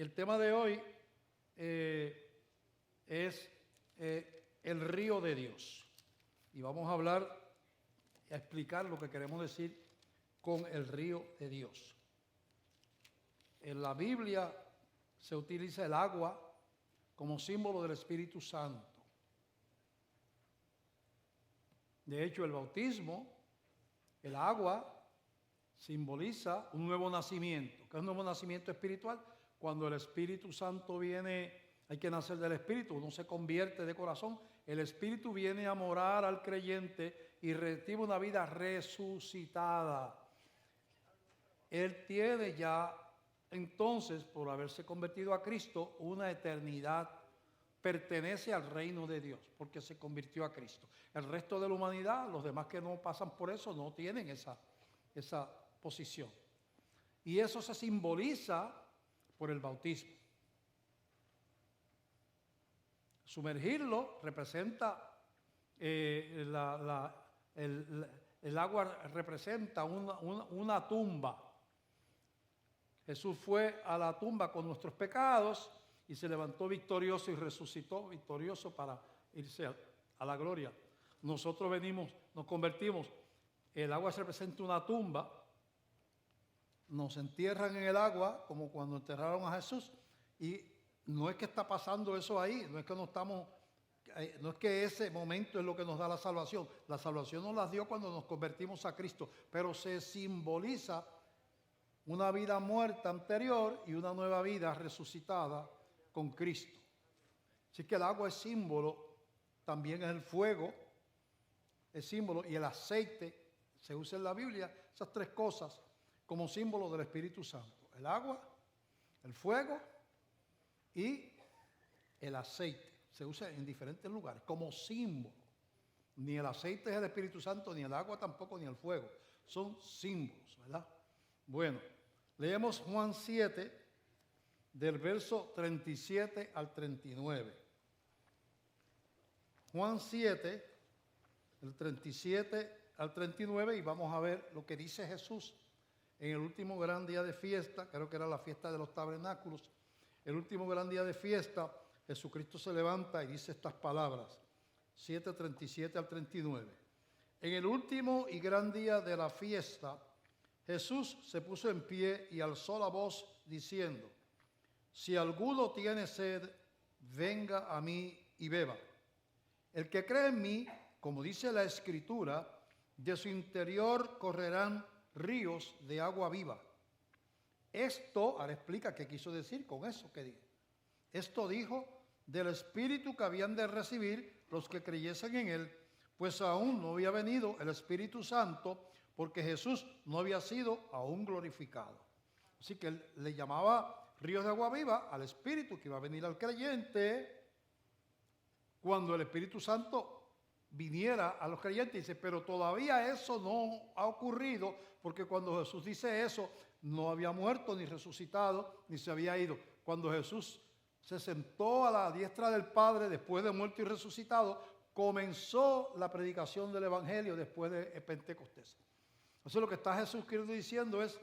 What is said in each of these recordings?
El tema de hoy es el río de Dios. Y vamos a hablar, a explicar lo que queremos decir con el río de Dios. En la Biblia se utiliza el agua como símbolo del Espíritu Santo. De hecho, el bautismo, el agua, simboliza un nuevo nacimiento. ¿Qué es un nuevo nacimiento espiritual? Cuando el Espíritu Santo viene, hay que nacer del Espíritu, uno se convierte de corazón, el Espíritu viene a morar al creyente y recibe una vida resucitada. Él tiene ya, entonces, por haberse convertido a Cristo, una eternidad. Pertenece al reino de Dios, porque se convirtió a Cristo. El resto de la humanidad, los demás que no pasan por eso, no tienen esa posición. Y eso se simboliza por el bautismo. Sumergirlo representa, el agua representa una tumba. Jesús fue a la tumba con nuestros pecados y se levantó victorioso y resucitó victorioso para irse a la gloria. Nosotros venimos, nos convertimos, el agua representa una tumba, nos entierran en el agua como cuando enterraron a Jesús, y no es que está pasando eso ahí, no es que ese momento es lo que nos da la salvación nos la dio cuando nos convertimos a Cristo, pero se simboliza una vida muerta anterior y una nueva vida resucitada con Cristo. Así que el agua es símbolo, también es el fuego, es símbolo, y el aceite se usa en la Biblia, esas tres cosas como símbolo del Espíritu Santo: el agua, el fuego y el aceite. Se usa en diferentes lugares como símbolo. Ni el aceite es el Espíritu Santo, ni el agua tampoco, ni el fuego. Son símbolos, ¿verdad? Bueno, leemos Juan 7, del verso 37 al 39. Juan 7, del 37 al 39, y vamos a ver lo que dice Jesús en el último gran día de fiesta. Creo que era la fiesta de los tabernáculos. El último gran día de fiesta, Jesucristo se levanta y dice estas palabras, 7, 37 al 39. En el último y gran día de la fiesta, Jesús se puso en pie y alzó la voz diciendo: si alguno tiene sed, venga a mí y beba. El que cree en mí, como dice la Escritura, de su interior correrán ríos de agua viva. Esto, ahora explica qué quiso decir con eso que dijo. Esto dijo del Espíritu que habían de recibir los que creyesen en él, pues aún no había venido el Espíritu Santo, porque Jesús no había sido aún glorificado. Así que él le llamaba ríos de agua viva al Espíritu que iba a venir al creyente cuando el Espíritu Santo viniera a los creyentes. Dice, pero todavía eso no ha ocurrido, porque cuando Jesús dice eso, no había muerto ni resucitado, ni se había ido. Cuando Jesús se sentó a la diestra del Padre después de muerto y resucitado, comenzó la predicación del Evangelio después de Pentecostés. Entonces lo que está Jesús diciendo es,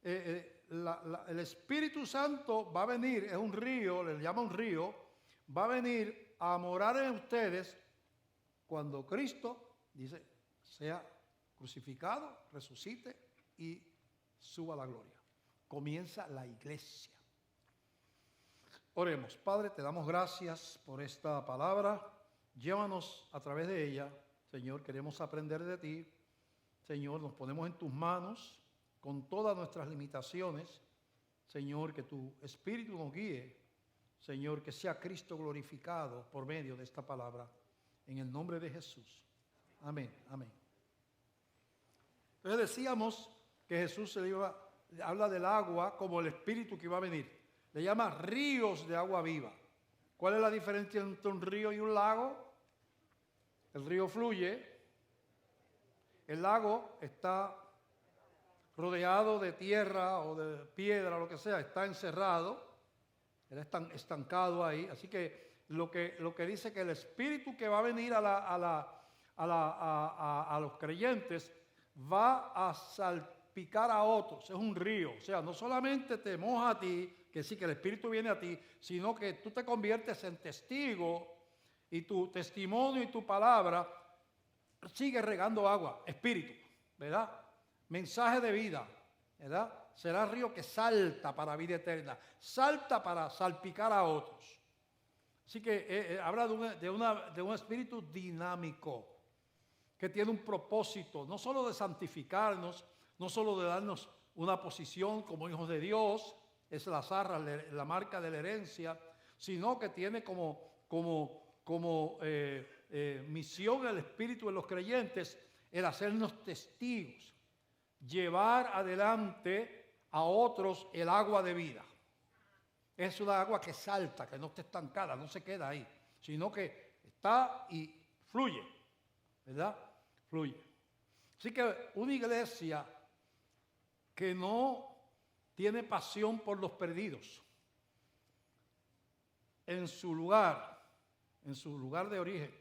el Espíritu Santo va a venir, es un río, le llama un río, va a venir a morar en ustedes cuando Cristo, dice, sea crucificado, resucite y suba a la gloria. Comienza la iglesia. Oremos. Padre, te damos gracias por esta palabra. Llévanos a través de ella, Señor, queremos aprender de ti. Señor, nos ponemos en tus manos con todas nuestras limitaciones. Señor, que tu Espíritu nos guíe. Señor, que sea Cristo glorificado por medio de esta palabra. En el nombre de Jesús. Amén, amén. Entonces decíamos que Jesús habla del agua como el Espíritu que iba a venir. Le llama ríos de agua viva. ¿Cuál es la diferencia entre un río y un lago? El río fluye. El lago está rodeado de tierra o de piedra, lo que sea, está encerrado, está estancado ahí. Así que lo que dice que el Espíritu que va a venir a los creyentes va a saltar salpicar a otros. Es un río. O sea, no solamente te moja a ti, que sí, que el Espíritu viene a ti, sino que tú te conviertes en testigo y tu testimonio y tu palabra sigue regando agua, Espíritu, ¿verdad? Mensaje de vida, ¿verdad? Será río que salta para vida eterna, salta para salpicar a otros. Así que habla de un espíritu dinámico, que tiene un propósito, no solo de santificarnos, no solo de darnos una posición como hijos de Dios, es la zarra, la marca de la herencia, sino que tiene como misión el espíritu de los creyentes el hacernos testigos, llevar adelante a otros el agua de vida. Es una agua que salta, que no está estancada, no se queda ahí, sino que está y fluye, ¿verdad? Fluye. Así que una iglesia que no tiene pasión por los perdidos en su lugar de origen,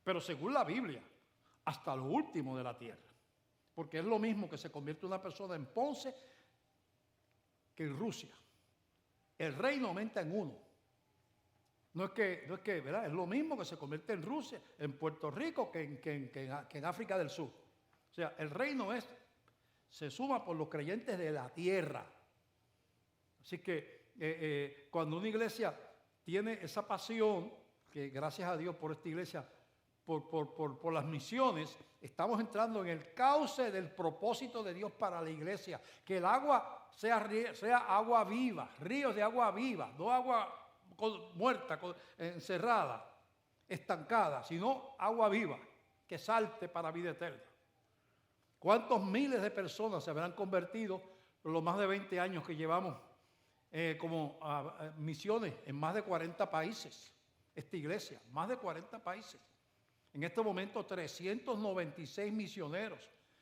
pero según la Biblia, hasta lo último de la tierra. Porque es lo mismo que se convierte una persona en Ponce que en Rusia. El reino aumenta en uno. No es que, ¿verdad? Es lo mismo que se convierte en Rusia, en Puerto Rico, que en África del Sur. O sea, el reino se suma por los creyentes de la tierra. Así que cuando una iglesia tiene esa pasión, que gracias a Dios por esta iglesia, por las misiones, estamos entrando en el cauce del propósito de Dios para la iglesia. Que el agua sea agua viva, ríos de agua viva, no agua muerta, encerrada, estancada, sino agua viva, que salte para vida eterna. ¿Cuántos miles de personas se habrán convertido en los más de 20 años que llevamos como misiones en más de 40 países? Esta iglesia, más de 40 países. En este momento 396 misioneros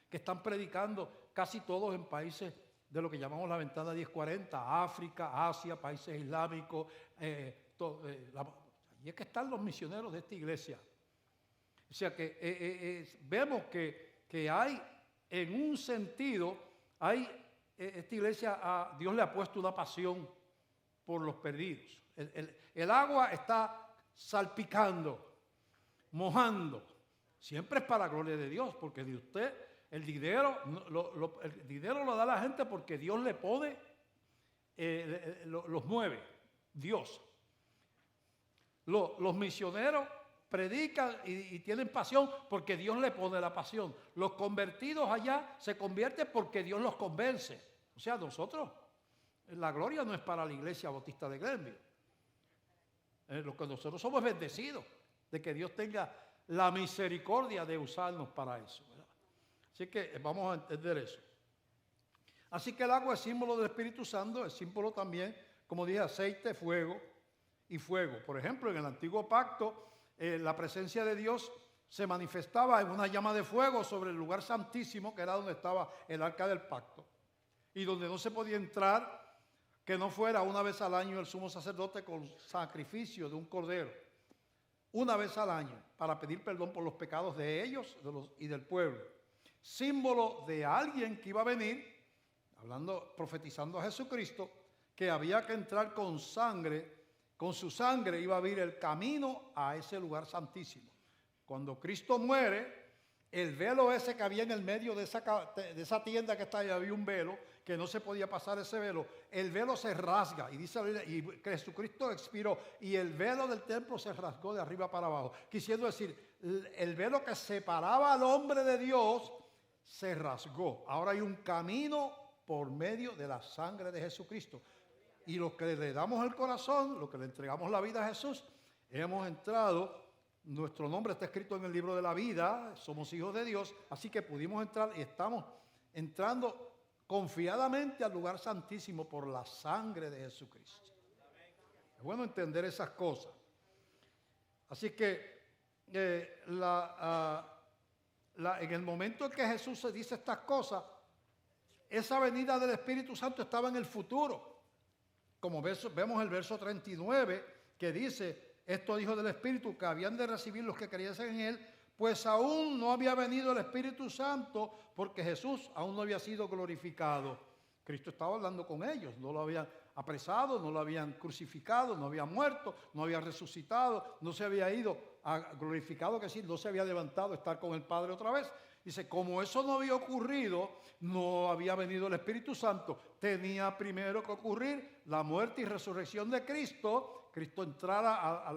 que esty están predicando casi todos en países de lo que llamamos la ventana 1040, África, Asia, países islámicos. Y es que están los misioneros de esta iglesia. O sea que vemos que hay, en un sentido, esta iglesia, Dios le ha puesto una pasión por los perdidos. El agua está salpicando, mojando. Siempre es para la gloria de Dios, porque de usted el dinero lo da la gente porque Dios le pone, los mueve, Dios. Los misioneros predican y tienen pasión porque Dios le pone la pasión. Los convertidos allá se convierten porque Dios los convence. O sea, nosotros, la gloria no es para la iglesia bautista de Glenville. Lo que nosotros somos bendecidos de que Dios tenga la misericordia de usarnos para eso, ¿verdad? Así que vamos a entender eso. Así que el agua es símbolo del Espíritu Santo, es símbolo también, como dije, aceite, fuego y fuego. Por ejemplo, en el antiguo pacto, la presencia de Dios se manifestaba en una llama de fuego sobre el lugar santísimo, que era donde estaba el arca del pacto, y donde no se podía entrar que no fuera una vez al año el sumo sacerdote con sacrificio de un cordero, una vez al año, para pedir perdón por los pecados de ellos y del pueblo. Símbolo de alguien que iba a venir, profetizando a Jesucristo, que había que entrar con sangre, con su sangre iba a abrir el camino a ese lugar santísimo. Cuando Cristo muere, el velo ese que había en el medio de esa tienda que está ahí, había un velo, que no se podía pasar ese velo. El velo se rasga, y dice la Biblia, y Jesucristo expiró, y el velo del templo se rasgó de arriba para abajo. Quisiendo decir, el velo que separaba al hombre de Dios se rasgó. Ahora hay un camino por medio de la sangre de Jesucristo. Y los que le damos el corazón, los que le entregamos la vida a Jesús, hemos entrado. Nuestro nombre está escrito en el libro de la vida, somos hijos de Dios, así que pudimos entrar y estamos entrando confiadamente al lugar santísimo por la sangre de Jesucristo. Es bueno entender esas cosas. Así que en el momento en que Jesús se dice estas cosas, esa venida del Espíritu Santo estaba en el futuro. Como vemos el verso 39 que dice: esto dijo del Espíritu que habían de recibir los que creyesen en Él, pues aún no había venido el Espíritu Santo porque Jesús aún no había sido glorificado. Cristo estaba hablando con ellos, no lo habían apresado, no lo habían crucificado, no había muerto, no había resucitado, no se había ido a glorificado, que decir, no se había levantado a estar con el Padre otra vez. Dice, como eso no había ocurrido, no había venido el Espíritu Santo, tenía primero que ocurrir la muerte y resurrección de Cristo, Cristo entrara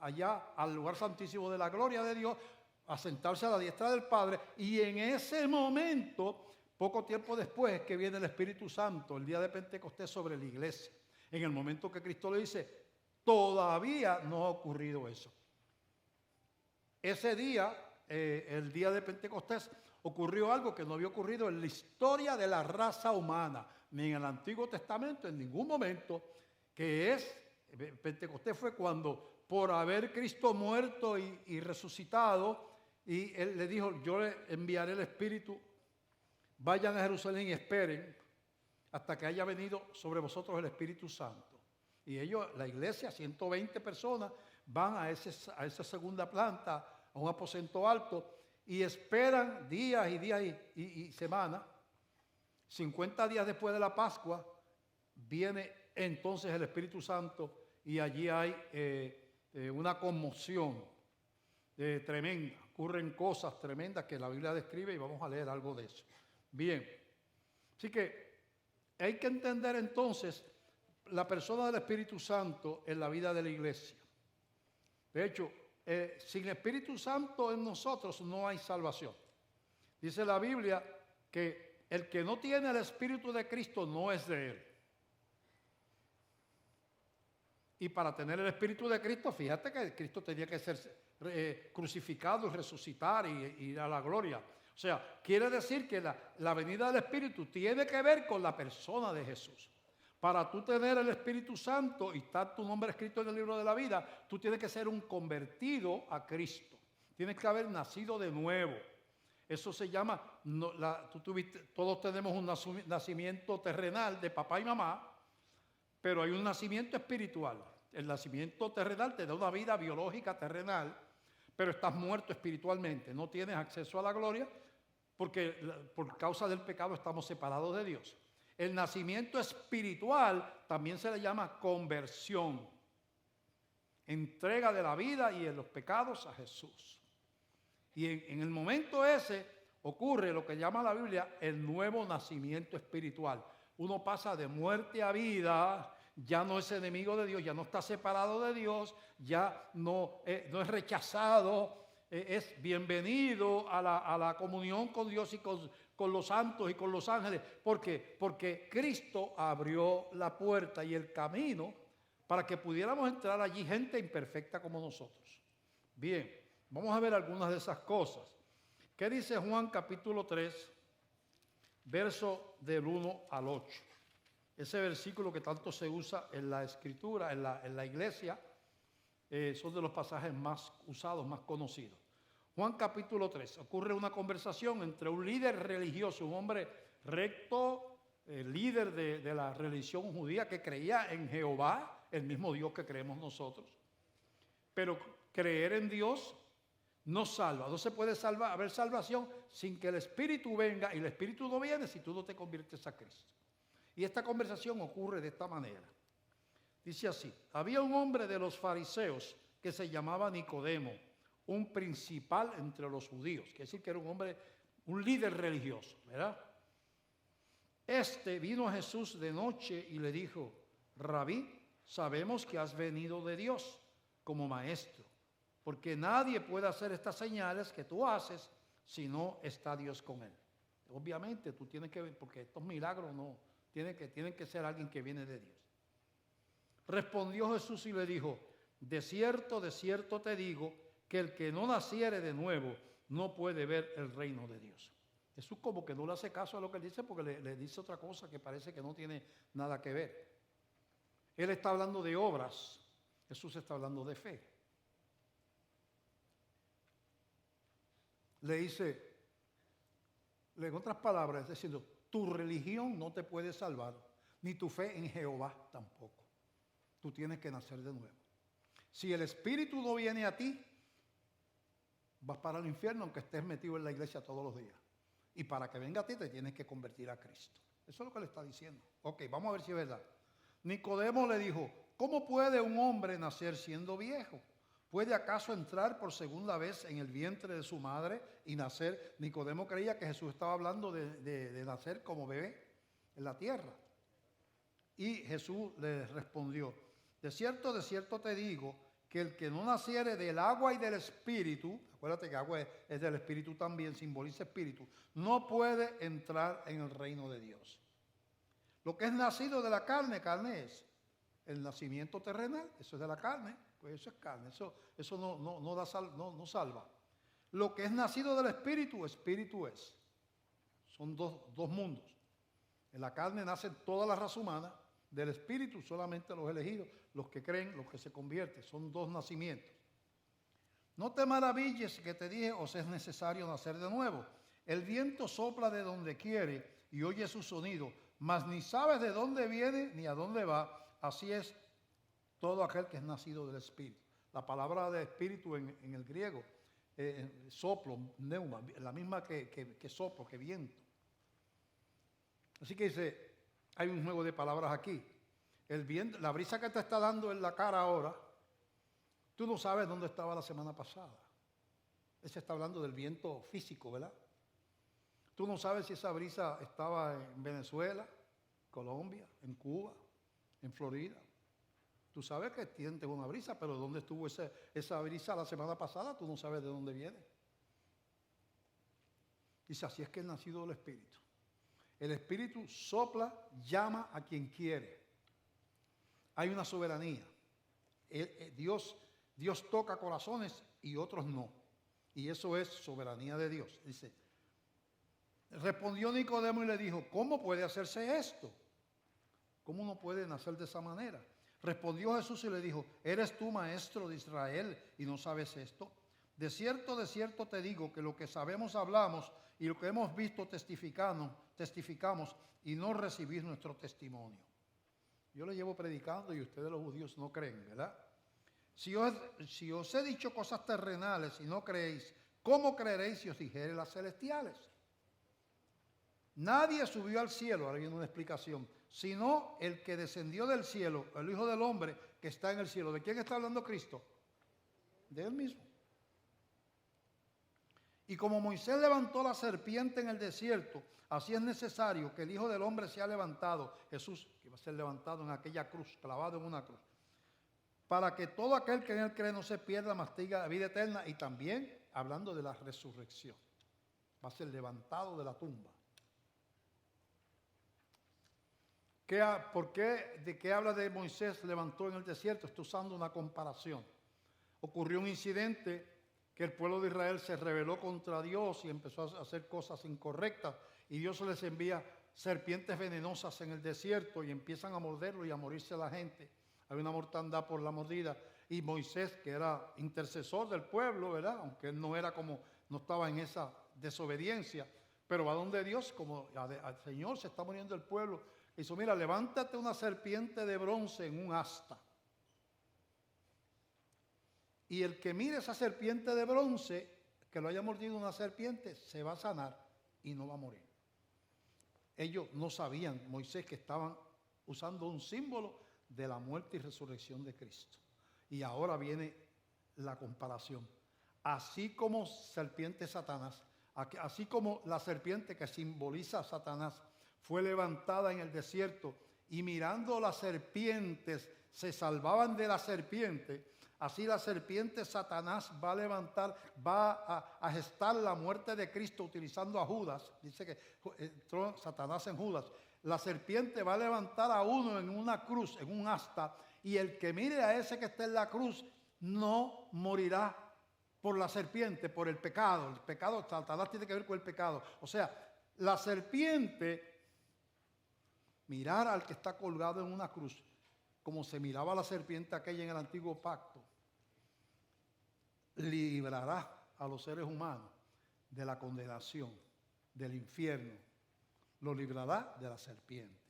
allá al lugar santísimo de la gloria de Dios, a sentarse a la diestra del Padre, y en ese momento, poco tiempo después, que viene el Espíritu Santo, el día de Pentecostés, sobre la iglesia. En el momento que Cristo le dice, todavía no ha ocurrido eso. Ese día, el día de Pentecostés, ocurrió algo que no había ocurrido en la historia de la raza humana, ni en el Antiguo Testamento, en ningún momento, que es, Pentecostés fue cuando, por haber Cristo muerto y resucitado, y Él le dijo, yo le enviaré el Espíritu, vayan a Jerusalén y esperen hasta que haya venido sobre vosotros el Espíritu Santo. Y ellos, la iglesia, 120 personas, van a esa segunda planta, a un aposento alto, y esperan días y días y semanas. 50 días después de la Pascua, viene entonces el Espíritu Santo y allí hay una conmoción tremenda. Ocurren cosas tremendas que la Biblia describe y vamos a leer algo de eso. Bien, así que hay que entender entonces la persona del Espíritu Santo en la vida de la iglesia. De hecho, sin Espíritu Santo en nosotros no hay salvación. Dice la Biblia que el que no tiene el Espíritu de Cristo no es de Él. Y para tener el Espíritu de Cristo, fíjate que Cristo tenía que ser crucificado y resucitar y ir a la gloria. O sea, quiere decir que la venida del Espíritu tiene que ver con la persona de Jesús. Para tú tener el Espíritu Santo y estar tu nombre escrito en el libro de la vida, tú tienes que ser un convertido a Cristo. Tienes que haber nacido de nuevo. Eso se llama, todos tenemos un nacimiento terrenal de papá y mamá, pero hay un nacimiento espiritual. El nacimiento terrenal te da una vida biológica terrenal, pero estás muerto espiritualmente. No tienes acceso a la gloria porque por causa del pecado estamos separados de Dios. El nacimiento espiritual también se le llama conversión. Entrega de la vida y de los pecados a Jesús. Y en el momento ese ocurre lo que llama la Biblia el nuevo nacimiento espiritual. Uno pasa de muerte a vida, ya no es enemigo de Dios, ya no está separado de Dios, ya no es rechazado, es bienvenido a la comunión con Dios y con los santos y con los ángeles. ¿Por qué? Porque Cristo abrió la puerta y el camino para que pudiéramos entrar allí gente imperfecta como nosotros. Bien, vamos a ver algunas de esas cosas. ¿Qué dice Juan capítulo 3, verso del 1 al 8? Ese versículo que tanto se usa en la Escritura, en la iglesia, son de los pasajes más usados, más conocidos. Juan capítulo 3, ocurre una conversación entre un líder religioso, un hombre recto, líder de la religión judía que creía en Jehová, el mismo Dios que creemos nosotros. Pero creer en Dios no salva, no se puede haber salvación sin que el Espíritu venga, y el Espíritu no viene si tú no te conviertes a Cristo. Y esta conversación ocurre de esta manera. Dice así: había un hombre de los fariseos que se llamaba Nicodemo, un principal entre los judíos, quiere decir que era un hombre, un líder religioso, ¿verdad? Este vino a Jesús de noche y le dijo: Rabí, sabemos que has venido de Dios como maestro, porque nadie puede hacer estas señales que tú haces si no está Dios con él. Obviamente tú tienes que ver, porque estos milagros no, tienen que ser alguien que viene de Dios. Respondió Jesús y le dijo: de cierto te digo, que el que no naciere de nuevo no puede ver el reino de Dios. Jesús como que no le hace caso a lo que él dice, porque le dice otra cosa que parece que no tiene nada que ver. Él está hablando de obras, Jesús está hablando de fe. Le dice, en otras palabras, diciendo, tu religión no te puede salvar, ni tu fe en Jehová tampoco. Tú tienes que nacer de nuevo. Si el Espíritu no viene a ti, vas para el infierno aunque estés metido en la iglesia todos los días. Y para que venga a ti te tienes que convertir a Cristo. Eso es lo que le está diciendo. Ok, vamos a ver si es verdad. Nicodemo le dijo, ¿cómo puede un hombre nacer siendo viejo? ¿Puede acaso entrar por segunda vez en el vientre de su madre y nacer? Nicodemo creía que Jesús estaba hablando de nacer como bebé en la tierra. Y Jesús le respondió, de cierto te digo, que el que no naciere del agua y del espíritu, acuérdate que agua es del espíritu también, simboliza espíritu, no puede entrar en el reino de Dios. Lo que es nacido de la carne, carne es. El nacimiento terrenal, eso es de la carne, pues eso es carne, eso no salva. Lo que es nacido del espíritu, espíritu es. Son dos mundos. En la carne nace toda la raza humana, del espíritu solamente los elegidos, los que creen, los que se convierten. Son dos nacimientos. No te maravilles que te dije, os es necesario nacer de nuevo. El viento sopla de donde quiere y oye su sonido, mas ni sabes de dónde viene ni a dónde va. Así es todo aquel que es nacido del espíritu. La palabra de espíritu en el griego, soplo, neuma, la misma que soplo, que viento. Así que dice, hay un juego de palabras aquí. El viento, la brisa que te está dando en la cara ahora, tú no sabes dónde estaba la semana pasada. Ese está hablando del viento físico, ¿verdad? Tú no sabes si esa brisa estaba en Venezuela, Colombia, en Cuba, en Florida. Tú sabes que tienes una brisa, pero ¿dónde estuvo esa brisa la semana pasada? Tú no sabes de dónde viene. Dice, así es que es nacido del Espíritu. El Espíritu sopla, llama a quien quiere. Hay una soberanía. Dios toca corazones y otros no. Y eso es soberanía de Dios. Dice, respondió Nicodemo y le dijo, ¿cómo puede hacerse esto? ¿Cómo uno puede nacer de esa manera? Respondió Jesús y le dijo, ¿eres tú maestro de Israel y no sabes esto? De cierto te digo que lo que sabemos hablamos y lo que hemos visto testificamos y no recibís nuestro testimonio. Yo le llevo predicando y ustedes los judíos no creen, ¿verdad? Si os he dicho cosas terrenales y no creéis, ¿cómo creeréis si os dijere las celestiales? Nadie subió al cielo, ahora viene una explicación, sino el que descendió del cielo, el Hijo del Hombre que está en el cielo. ¿De quién está hablando Cristo? De Él mismo. Y como Moisés levantó la serpiente en el desierto, así es necesario que el Hijo del Hombre sea levantado, Jesús, que va a ser levantado en aquella cruz, clavado en una cruz, para que todo aquel que en Él cree no se pierda, mas tenga la vida eterna. Y también hablando de la resurrección, va a ser levantado de la tumba. ¿De qué habla de Moisés levantó en el desierto? Estoy usando una comparación. Ocurrió un incidente que el pueblo de Israel se rebeló contra Dios y empezó a hacer cosas incorrectas. Y Dios les envía serpientes venenosas en el desierto y empiezan a morderlo y a morirse la gente. Hay una mortandad por la mordida. Y Moisés, que era intercesor del pueblo, ¿verdad? Aunque él no estaba en esa desobediencia, pero va donde Dios, como al Señor se está muriendo el pueblo. Dice, mira, levántate una serpiente de bronce en un asta. Y el que mire esa serpiente de bronce, que lo haya mordido una serpiente, se va a sanar y no va a morir. Ellos no sabían, Moisés, que estaban usando un símbolo de la muerte y resurrección de Cristo. Y ahora viene la comparación. Así como serpiente Satanás, así como la serpiente que simboliza a Satanás, fue levantada en el desierto y mirando las serpientes se salvaban de la serpiente, así la serpiente Satanás va a levantar, va a gestar la muerte de Cristo utilizando a Judas. Dice que entró Satanás en Judas. La serpiente va a levantar a uno en una cruz, en un asta, y el que mire a ese que está en la cruz no morirá por la serpiente, por el pecado. El pecado, Satanás tiene que ver con el pecado. O sea, la serpiente, mirar al que está colgado en una cruz, como se miraba la serpiente aquella en el antiguo pacto, librará a los seres humanos de la condenación, del infierno, lo librará de la serpiente.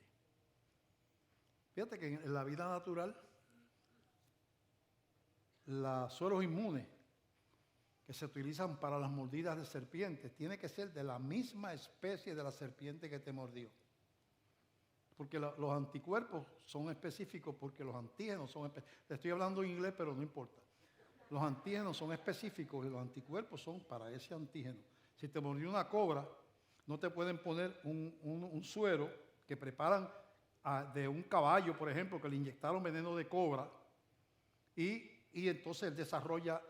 Fíjate que en la vida natural, los suelos inmunes que se utilizan para las mordidas de serpientes, tiene que ser de la misma especie de la serpiente que te mordió. Porque los anticuerpos son específicos, porque los antígenos son específicos. Te estoy hablando en inglés, pero no importa. Los antígenos son específicos y los anticuerpos son para ese antígeno. Si te mordió una cobra, no te pueden poner un suero que preparan de un caballo, por ejemplo, que le inyectaron veneno de cobra y entonces él desarrolla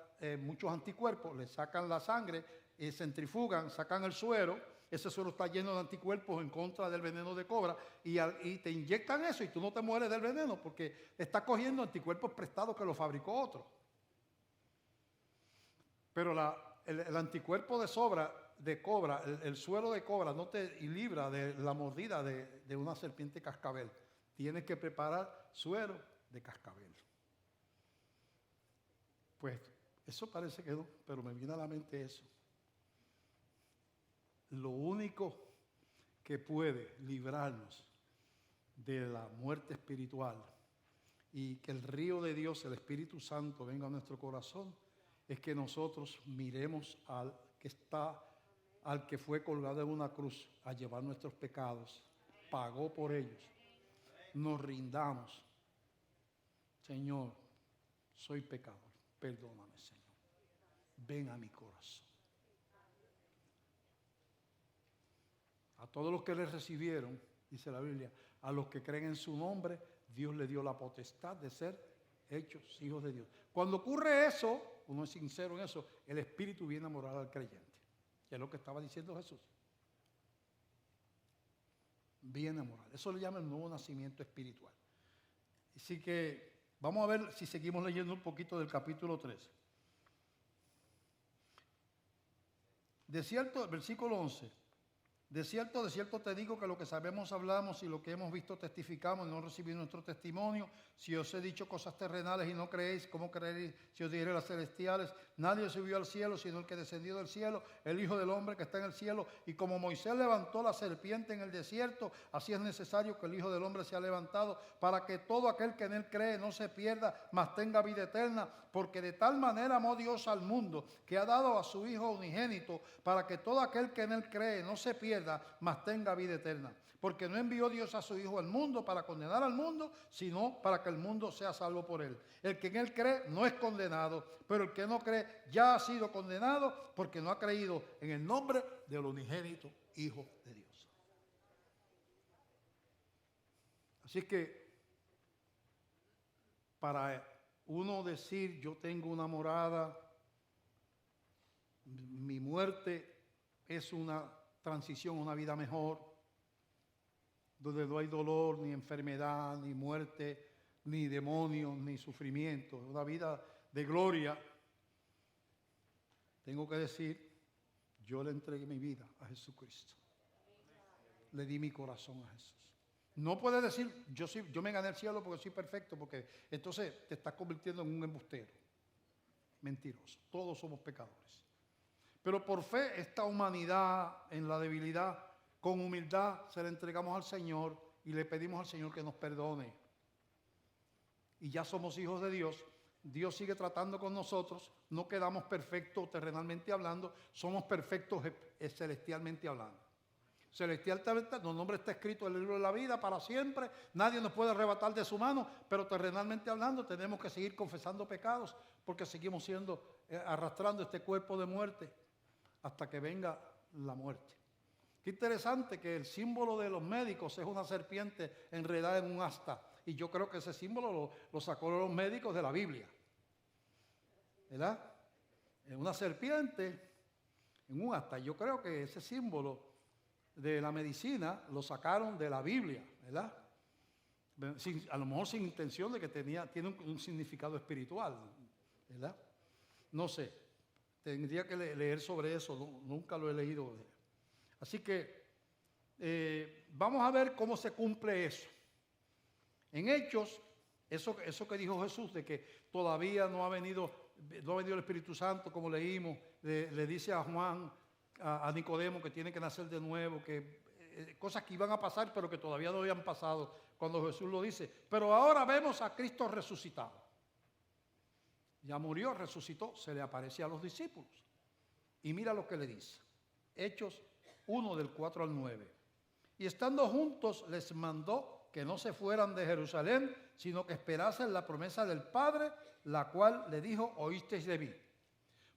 muchos anticuerpos, le sacan la sangre, centrifugan, sacan el suero, ese suero está lleno de anticuerpos en contra del veneno de cobra y te inyectan eso y tú no te mueres del veneno porque estás cogiendo anticuerpos prestados que lo fabricó otro. Pero el anticuerpo de cobra, el suero de cobra no te libra de la mordida de una serpiente cascabel. Tienes que preparar suero de cascabel. Pues eso parece que no, pero me viene a la mente eso. Lo único que puede librarnos de la muerte espiritual y que el río de Dios, el Espíritu Santo, venga a nuestro corazón, es que nosotros miremos al que fue colgado en una cruz a llevar nuestros pecados, pagó por ellos, nos rindamos. Señor, soy pecador, perdóname, Señor, ven a mi corazón. A todos los que le recibieron, dice la Biblia, a los que creen en su nombre, Dios le dio la potestad de ser hechos hijos de Dios. Cuando ocurre eso, uno es sincero en eso, el Espíritu viene a morar al creyente. Que es lo que estaba diciendo Jesús. Viene a morar. Eso le llama el nuevo nacimiento espiritual. Así que vamos a ver si seguimos leyendo un poquito del capítulo 3. De cierto, versículo 11. De cierto te digo que lo que sabemos hablamos y lo que hemos visto testificamos y no recibí nuestro testimonio. Si os he dicho cosas terrenales y no creéis, ¿cómo creeréis si os diré las celestiales? Nadie subió al cielo sino el que descendió del cielo, el Hijo del Hombre que está en el cielo. Y como Moisés levantó la serpiente en el desierto, así es necesario que el Hijo del Hombre sea levantado para que todo aquel que en él cree no se pierda, mas tenga vida eterna. Porque de tal manera amó Dios al mundo que ha dado a su Hijo unigénito para que todo aquel que en él cree no se pierda, mas tenga vida eterna. Porque no envió Dios a su Hijo al mundo para condenar al mundo, sino para que el mundo sea salvo por él. El que en él cree no es condenado, pero el que no cree ya ha sido condenado porque no ha creído en el nombre del unigénito Hijo de Dios. Así que para uno decir yo tengo una morada, mi muerte es una transición, una vida mejor, donde no hay dolor, ni enfermedad, ni muerte, ni demonios, ni sufrimiento, una vida de gloria. Tengo que decir, yo le entregué mi vida a Jesucristo. Le di mi corazón a Jesús. No puedes decir, yo me gané el cielo porque soy perfecto, porque entonces te estás convirtiendo en un embustero. Mentiroso. Todos somos pecadores. Pero por fe, esta humanidad en la debilidad, con humildad se la entregamos al Señor y le pedimos al Señor que nos perdone. Y ya somos hijos de Dios. Dios sigue tratando con nosotros. No quedamos perfectos terrenalmente hablando, somos perfectos celestialmente hablando. Celestialmente, nuestro nombre está escrito en el libro de la vida para siempre. Nadie nos puede arrebatar de su mano, pero terrenalmente hablando tenemos que seguir confesando pecados porque seguimos arrastrando este cuerpo de muerte hasta que venga la muerte. Qué interesante que el símbolo de los médicos es una serpiente enredada en un asta. Y yo creo que ese símbolo lo sacó los médicos de la Biblia. ¿Verdad? Una serpiente en un asta. Yo creo que ese símbolo de la medicina lo sacaron de la Biblia, ¿verdad? A lo mejor sin intención de que tiene un significado espiritual, ¿verdad? No sé, tendría que leer sobre eso, nunca lo he leído. Así que vamos a ver cómo se cumple eso. En Hechos, eso que dijo Jesús, de que todavía no ha venido el Espíritu Santo, como leímos, le dice a Juan, a Nicodemo que tiene que nacer de nuevo, que cosas que iban a pasar pero que todavía no habían pasado cuando Jesús lo dice. Pero ahora vemos a Cristo resucitado. Ya murió, resucitó, se le aparece a los discípulos. Y mira lo que le dice. Hechos 1 del 4 al 9. Y estando juntos les mandó que no se fueran de Jerusalén, sino que esperasen la promesa del Padre, la cual le dijo, oísteis de mí.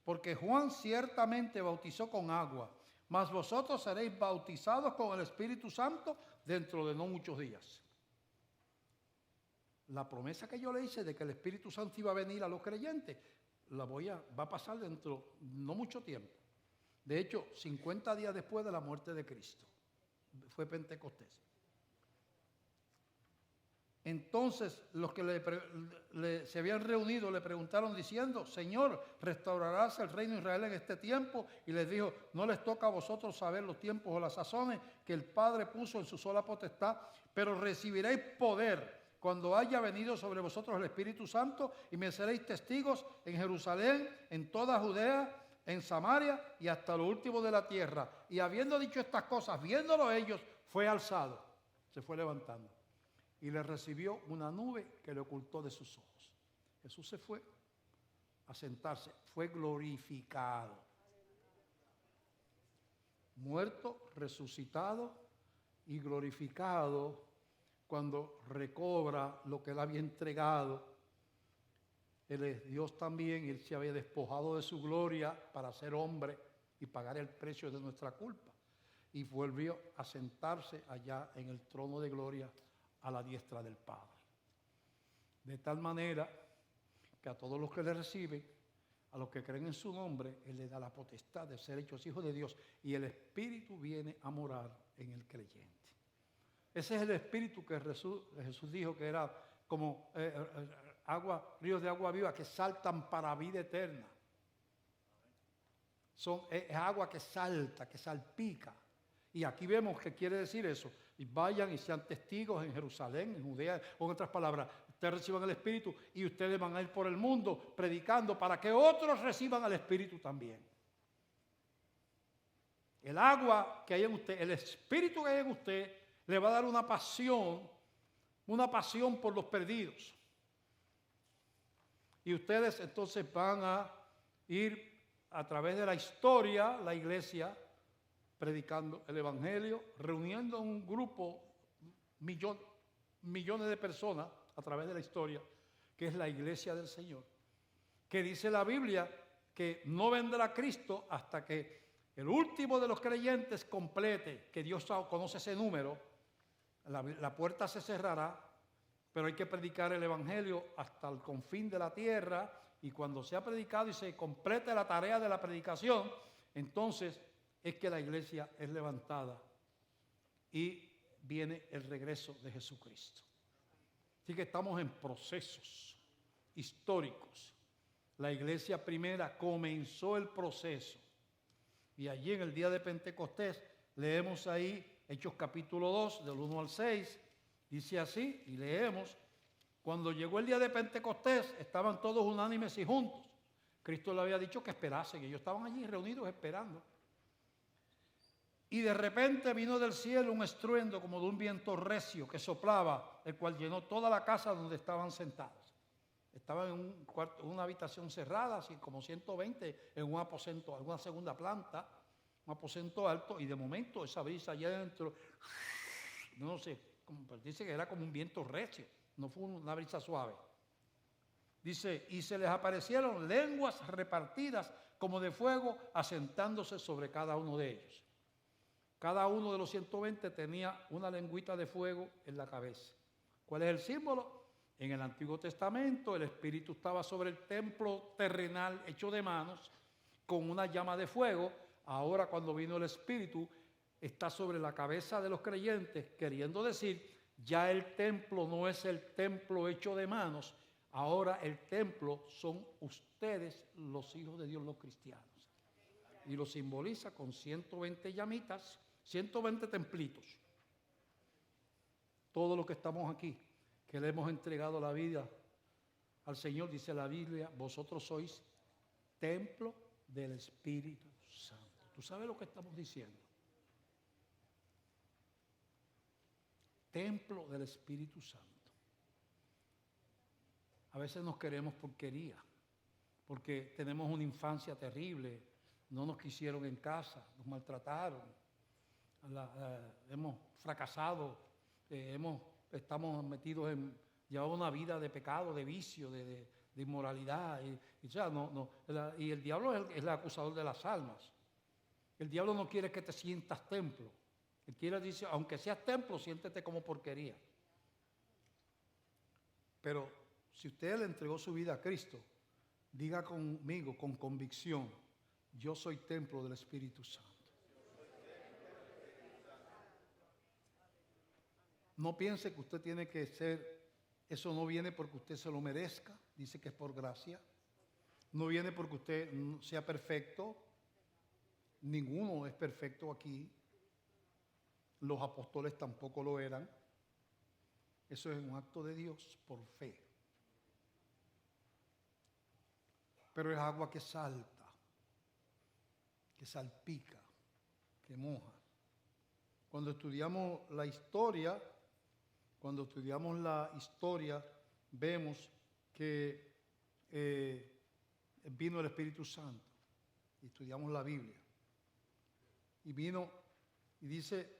Porque Juan ciertamente bautizó con agua, mas vosotros seréis bautizados con el Espíritu Santo dentro de no muchos días. La promesa que yo le hice de que el Espíritu Santo iba a venir a los creyentes, va a pasar dentro no mucho tiempo. De hecho, 50 días después de la muerte de Cristo. Fue Pentecostés. Entonces los que se habían reunido le preguntaron diciendo, Señor, ¿restaurarás el reino de Israel en este tiempo? Y les dijo, no les toca a vosotros saber los tiempos o las sazones que el Padre puso en su sola potestad, pero recibiréis poder cuando haya venido sobre vosotros el Espíritu Santo y me seréis testigos en Jerusalén, en toda Judea, en Samaria y hasta lo último de la tierra. Y habiendo dicho estas cosas, viéndolo ellos, fue alzado, se fue levantando. Y le recibió una nube que le ocultó de sus ojos. Jesús se fue a sentarse, fue glorificado. Muerto, resucitado y glorificado cuando recobra lo que él había entregado. Él es Dios también, y él se había despojado de su gloria para ser hombre y pagar el precio de nuestra culpa. Y volvió a sentarse allá en el trono de gloria a la diestra del Padre. De tal manera que a todos los que le reciben, a los que creen en su nombre, él les da la potestad de ser hechos hijos de Dios y el Espíritu viene a morar en el creyente. Ese es el Espíritu que Jesús dijo que era como ríos de agua viva que saltan para vida eterna. Es agua que salta, que salpica. Y aquí vemos que quiere decir eso. Y vayan y sean testigos en Jerusalén, en Judea, o en otras palabras, ustedes reciban el Espíritu y ustedes van a ir por el mundo predicando para que otros reciban el Espíritu también. El agua que hay en usted, el Espíritu que hay en usted, le va a dar una pasión por los perdidos. Y ustedes entonces van a ir a través de la historia, la iglesia, predicando el Evangelio, reuniendo un grupo, millones de personas a través de la historia, que es la iglesia del Señor. Que dice la Biblia que no vendrá Cristo hasta que el último de los creyentes complete, que Dios conoce ese número, la puerta se cerrará, pero hay que predicar el Evangelio hasta el confín de la tierra, y cuando sea predicado y se complete la tarea de la predicación, entonces es que la iglesia es levantada y viene el regreso de Jesucristo. Así que estamos en procesos históricos. La iglesia primera comenzó el proceso y allí en el día de Pentecostés leemos ahí Hechos capítulo 2 del 1 al 6, dice así y leemos: cuando llegó el día de Pentecostés estaban todos unánimes y juntos. Cristo le había dicho que esperasen, ellos estaban allí reunidos esperando. Y de repente vino del cielo un estruendo como de un viento recio que soplaba, el cual llenó toda la casa donde estaban sentados. Estaban en un cuarto, una habitación cerrada, así como 120, en un aposento, alguna segunda planta, un aposento alto, y de momento esa brisa allá adentro, no sé, dice que era como un viento recio, no fue una brisa suave. Dice, y se les aparecieron lenguas repartidas como de fuego, asentándose sobre cada uno de ellos. Cada uno de los 120 tenía una lengüita de fuego en la cabeza. ¿Cuál es el símbolo? En el Antiguo Testamento el Espíritu estaba sobre el templo terrenal hecho de manos con una llama de fuego. Ahora cuando vino el Espíritu está sobre la cabeza de los creyentes, queriendo decir, ya el templo no es el templo hecho de manos, ahora el templo son ustedes los hijos de Dios, los cristianos. Y lo simboliza con 120 llamitas, 120 templitos. Todos los que estamos aquí, que le hemos entregado la vida al Señor, dice la Biblia, vosotros sois templo del Espíritu Santo. ¿Tú sabes lo que estamos diciendo? Templo del Espíritu Santo. A veces nos queremos porquería, porque tenemos una infancia terrible, no nos quisieron en casa, nos maltrataron, hemos fracasado, estamos metidos llevamos una vida de pecado, de vicio, de inmoralidad. Y el diablo es el acusador de las almas. El diablo no quiere que te sientas templo. Él quiere decir, aunque seas templo, siéntete como porquería. Pero si usted le entregó su vida a Cristo, diga conmigo con convicción, yo soy templo del Espíritu Santo. No piense que usted tiene que ser, eso no viene porque usted se lo merezca, dice que es por gracia. No viene porque usted sea perfecto, ninguno es perfecto aquí. Los apóstoles tampoco lo eran. Eso es un acto de Dios por fe. Pero es agua que salta, que salpica, que moja. Cuando estudiamos la historia, vemos que vino el Espíritu Santo. Y estudiamos la Biblia. Y vino, y dice,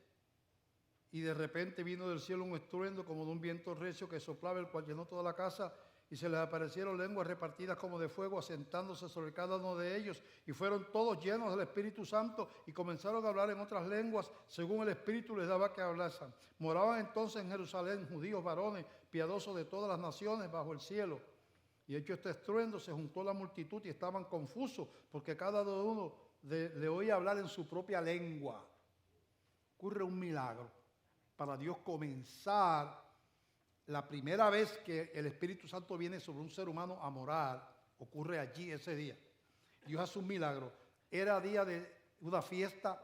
y de repente vino del cielo un estruendo como de un viento recio que soplaba, el cual llenó toda la casa, y se les aparecieron lenguas repartidas como de fuego, asentándose sobre cada uno de ellos, y fueron todos llenos del Espíritu Santo, y comenzaron a hablar en otras lenguas, según el Espíritu les daba que hablasen. Moraban entonces en Jerusalén judíos varones, piadosos de todas las naciones bajo el cielo. Y hecho este estruendo, se juntó la multitud y estaban confusos, porque cada uno le oía hablar en su propia lengua. Ocurre un milagro para Dios comenzar. La primera vez que el Espíritu Santo viene sobre un ser humano a morar, ocurre allí ese día. Dios hace un milagro. Era día de una fiesta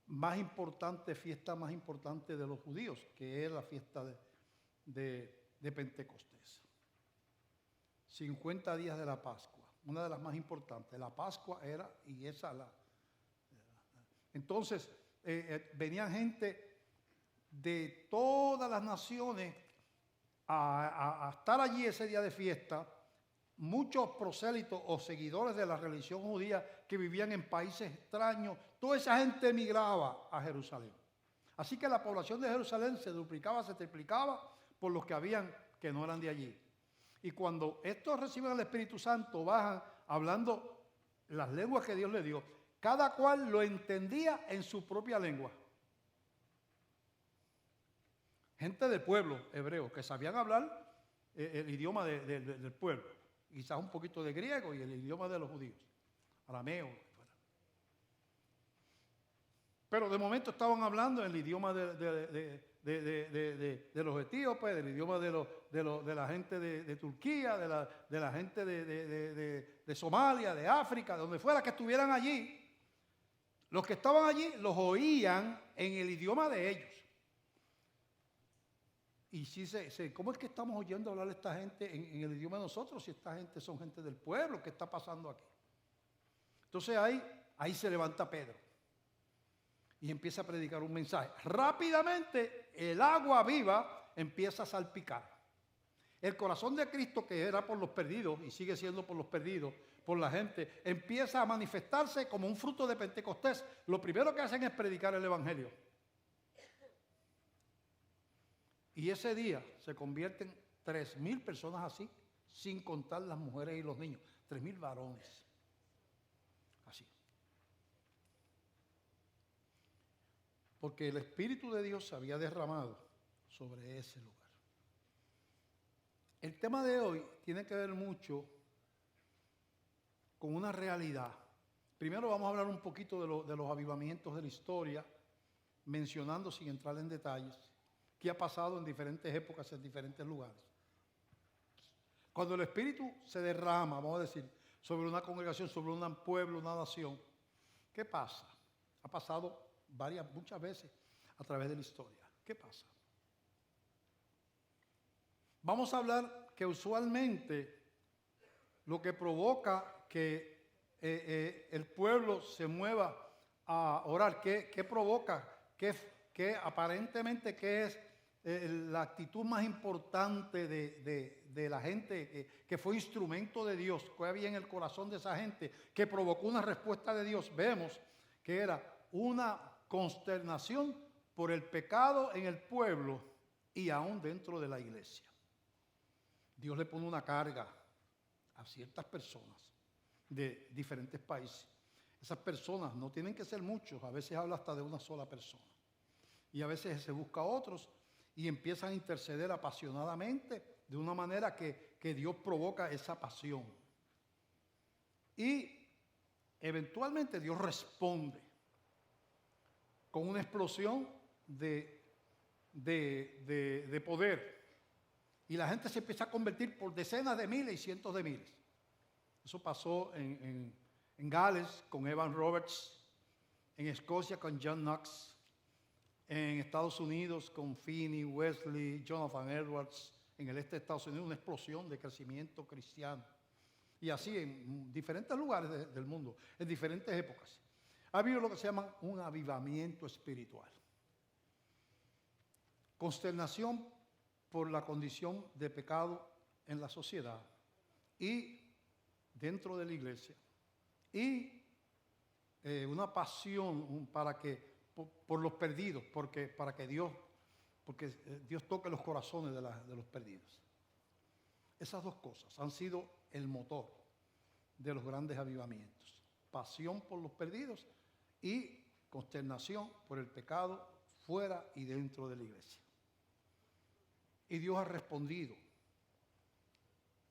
más importante de los judíos, que es la fiesta de Pentecostés. 50 días de la Pascua, una de las más importantes. La Pascua era, y esa la... Entonces, venían gente de todas las naciones a estar allí ese día de fiesta, muchos prosélitos o seguidores de la religión judía que vivían en países extraños, toda esa gente emigraba a Jerusalén. Así que la población de Jerusalén se duplicaba, se triplicaba por los que habían que no eran de allí. Y cuando estos reciben el Espíritu Santo, bajan hablando las lenguas que Dios les dio. Cada cual lo entendía en su propia lengua. Gente del pueblo hebreo que sabían hablar el idioma del pueblo, quizás un poquito de griego y el idioma de los judíos, arameo. Pero de momento estaban hablando el idioma de los etíopes, del idioma de la gente de Turquía, de la gente de Somalia, de África, de donde fuera que estuvieran allí. Los que estaban allí los oían en el idioma de ellos. Y si ¿cómo es que estamos oyendo hablar a esta gente en el idioma de nosotros si esta gente son gente del pueblo? ¿Qué está pasando aquí? Entonces ahí se levanta Pedro y empieza a predicar un mensaje. Rápidamente el agua viva empieza a salpicar. El corazón de Cristo, que era por los perdidos y sigue siendo por los perdidos, por la gente, empieza a manifestarse como un fruto de Pentecostés. Lo primero que hacen es predicar el Evangelio. Y ese día se convierten 3,000 personas así, sin contar las mujeres y los niños. 3,000 varones. Así. Porque el Espíritu de Dios se había derramado sobre ese lugar. El tema de hoy tiene que ver mucho con una realidad. Primero vamos a hablar un poquito de los avivamientos de la historia, mencionando sin entrar en detalles qué ha pasado en diferentes épocas, en diferentes lugares. Cuando el Espíritu se derrama, vamos a decir, sobre una congregación, sobre un pueblo, una nación, ¿qué pasa? Ha pasado muchas veces a través de la historia. ¿Qué pasa? Vamos a hablar que usualmente lo que provoca que el pueblo se mueva a orar, ¿qué provoca? ¿Qué aparentemente qué es la actitud más importante de la gente que fue instrumento de Dios, que había en el corazón de esa gente, que provocó una respuesta de Dios, vemos que era una consternación por el pecado en el pueblo y aún dentro de la iglesia. Dios le pone una carga a ciertas personas de diferentes países. Esas personas no tienen que ser muchos, a veces habla hasta de una sola persona. Y a veces se busca a otros y empiezan a interceder apasionadamente de una manera que Dios provoca esa pasión. Y eventualmente Dios responde con una explosión de poder. Y la gente se empieza a convertir por decenas de miles y cientos de miles. Eso pasó en Gales con Evan Roberts, en Escocia con John Knox, en Estados Unidos con Finney, Wesley, Jonathan Edwards, en el este de Estados Unidos, una explosión de crecimiento cristiano. Y así en diferentes lugares del mundo, en diferentes épocas. Ha habido lo que se llama un avivamiento espiritual. Consternación por la condición de pecado en la sociedad y dentro de la iglesia. Y una pasión por los perdidos, porque Dios toque los corazones de los perdidos. Esas dos cosas han sido el motor de los grandes avivamientos. Pasión por los perdidos y consternación por el pecado fuera y dentro de la iglesia. Y Dios ha respondido,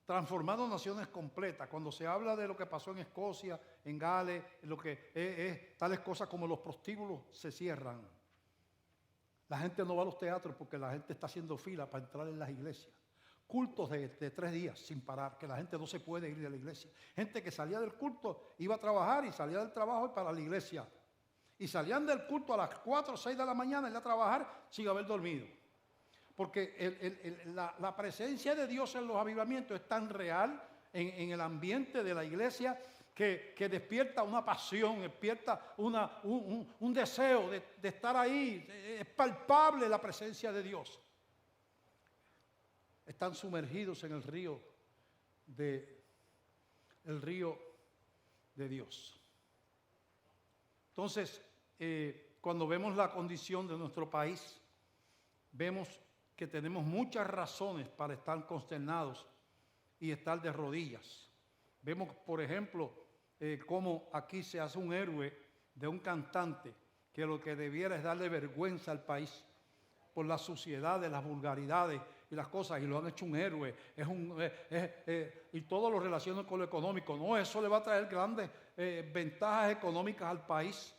transformando naciones completas. Cuando se habla de lo que pasó en Escocia, en Gales, lo que es tales cosas como los prostíbulos se cierran. La gente no va a los teatros porque la gente está haciendo fila para entrar en las iglesias. Cultos de 3 días sin parar, que la gente no se puede ir de la iglesia. Gente que salía del culto, iba a trabajar y salía del trabajo y para la iglesia. Y salían del culto a las 4 o 6 de la mañana y a trabajar sin haber dormido. Porque la presencia de Dios en los avivamientos es tan real en el ambiente de la iglesia que despierta una pasión, despierta un deseo de estar ahí. Es palpable la presencia de Dios. Están sumergidos en el río de Dios. Entonces, cuando vemos la condición de nuestro país, vemos que tenemos muchas razones para estar consternados y estar de rodillas. Vemos, por ejemplo, cómo aquí se hace un héroe de un cantante que lo que debiera es darle vergüenza al país por la suciedad de las vulgaridades y las cosas, y lo han hecho un héroe. Y todo lo relacionan con lo económico. No, eso le va a traer grandes ventajas económicas al país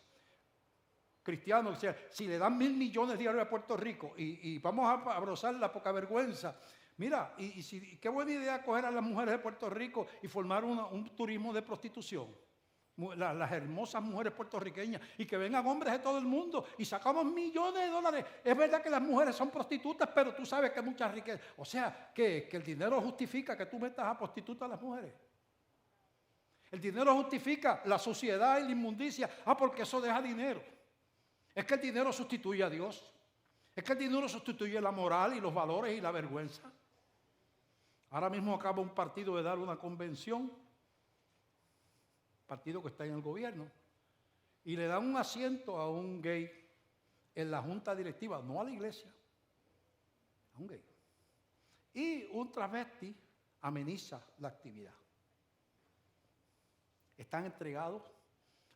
cristiano. O sea, si le dan 1.000 millones diarios a Puerto Rico y vamos a abrazar la poca vergüenza. Mira, qué buena idea coger a las mujeres de Puerto Rico y formar un turismo de prostitución. Las hermosas mujeres puertorriqueñas y que vengan hombres de todo el mundo y sacamos millones de dólares. Es verdad que las mujeres son prostitutas, pero tú sabes que hay mucha riqueza. O sea, que el dinero justifica que tú metas a prostitutas a las mujeres. El dinero justifica la suciedad y la inmundicia. Porque eso deja dinero. Es que el dinero sustituye a Dios. Es que el dinero sustituye la moral y los valores y la vergüenza. Ahora mismo acaba un partido de dar una convención, partido que está en el gobierno, y le dan un asiento a un gay en la junta directiva, no a la iglesia, a un gay. Y un travesti ameniza la actividad. Están entregados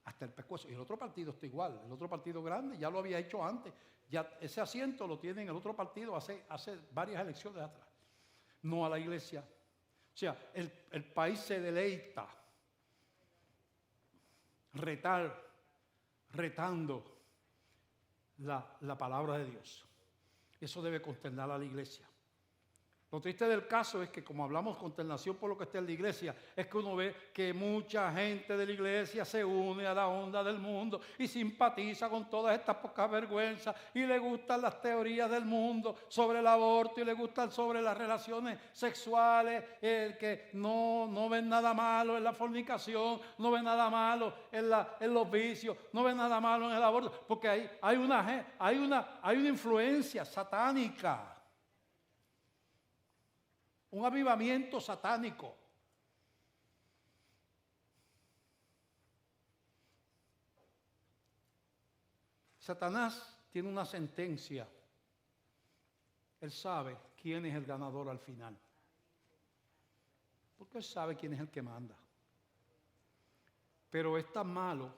hasta el pescuezo. Y el otro partido está igual. El otro partido grande ya lo había hecho antes. Ya ese asiento lo tiene en el otro partido hace varias elecciones atrás. No a la iglesia. O sea, el país se deleita retando la palabra de Dios. Eso debe consternar a la iglesia. Lo triste del caso es que, como hablamos consternación por lo que está en la iglesia, es que uno ve que mucha gente de la iglesia se une a la onda del mundo y simpatiza con todas estas pocas vergüenzas y le gustan las teorías del mundo sobre el aborto y le gustan sobre las relaciones sexuales, que no ven nada malo en la fornicación, no ven nada malo en los vicios, no ven nada malo en el aborto, porque hay una influencia satánica. Un avivamiento satánico. Satanás tiene una sentencia. Él sabe quién es el ganador al final. Porque él sabe quién es el que manda. Pero es tan malo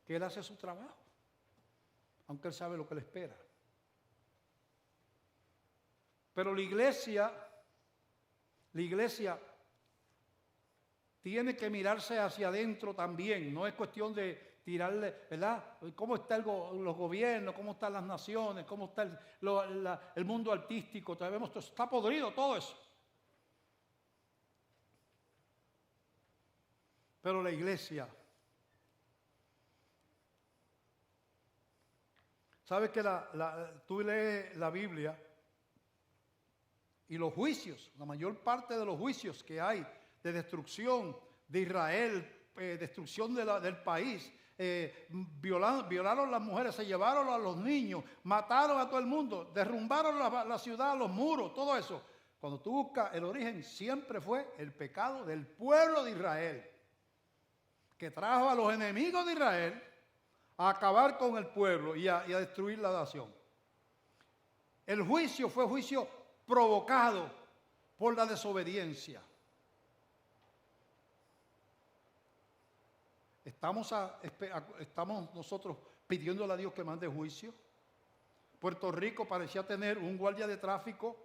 que él hace su trabajo. Aunque él sabe lo que le espera. Pero la iglesia tiene que mirarse hacia adentro también. No es cuestión de tirarle, ¿verdad? ¿Cómo están los gobiernos? ¿Cómo están las naciones? ¿Cómo está el mundo artístico? Sabemos que está podrido todo eso. Pero la iglesia, ¿sabes que tú lees la Biblia? Y los juicios, la mayor parte de los juicios que hay de destrucción de Israel, destrucción del país, violaron las mujeres, se llevaron a los niños, mataron a todo el mundo, derrumbaron la ciudad, los muros, todo eso. Cuando tú buscas el origen, siempre fue el pecado del pueblo de Israel, que trajo a los enemigos de Israel a acabar con el pueblo y a destruir la nación. El juicio fue juicio provocado por la desobediencia. Estamos nosotros pidiéndole a Dios que mande juicio. Puerto Rico parecía tener un guardia de tráfico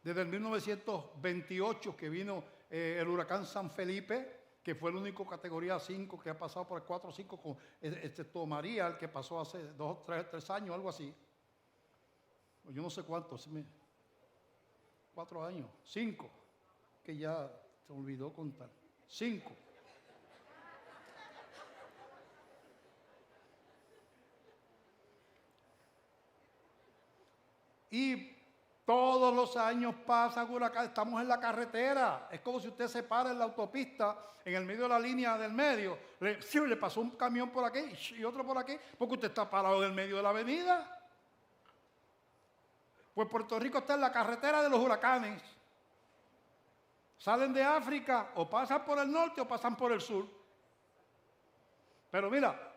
desde el 1928 que vino el huracán San Felipe, que fue el único categoría 5 que ha pasado por el 4 o 5 con María, el que pasó hace 2 o 3 años, algo así. Yo no sé cuántos. 4 años, 5, que ya se olvidó contar, 5. Y todos los años pasan huracanes, estamos en la carretera, es como si usted se para en la autopista, en el medio de la línea del medio, le pasó un camión por aquí y otro por aquí, porque usted está parado en el medio de la avenida. Pues Puerto Rico está en la carretera de los huracanes. Salen de África, o pasan por el norte o pasan por el sur. Pero mira,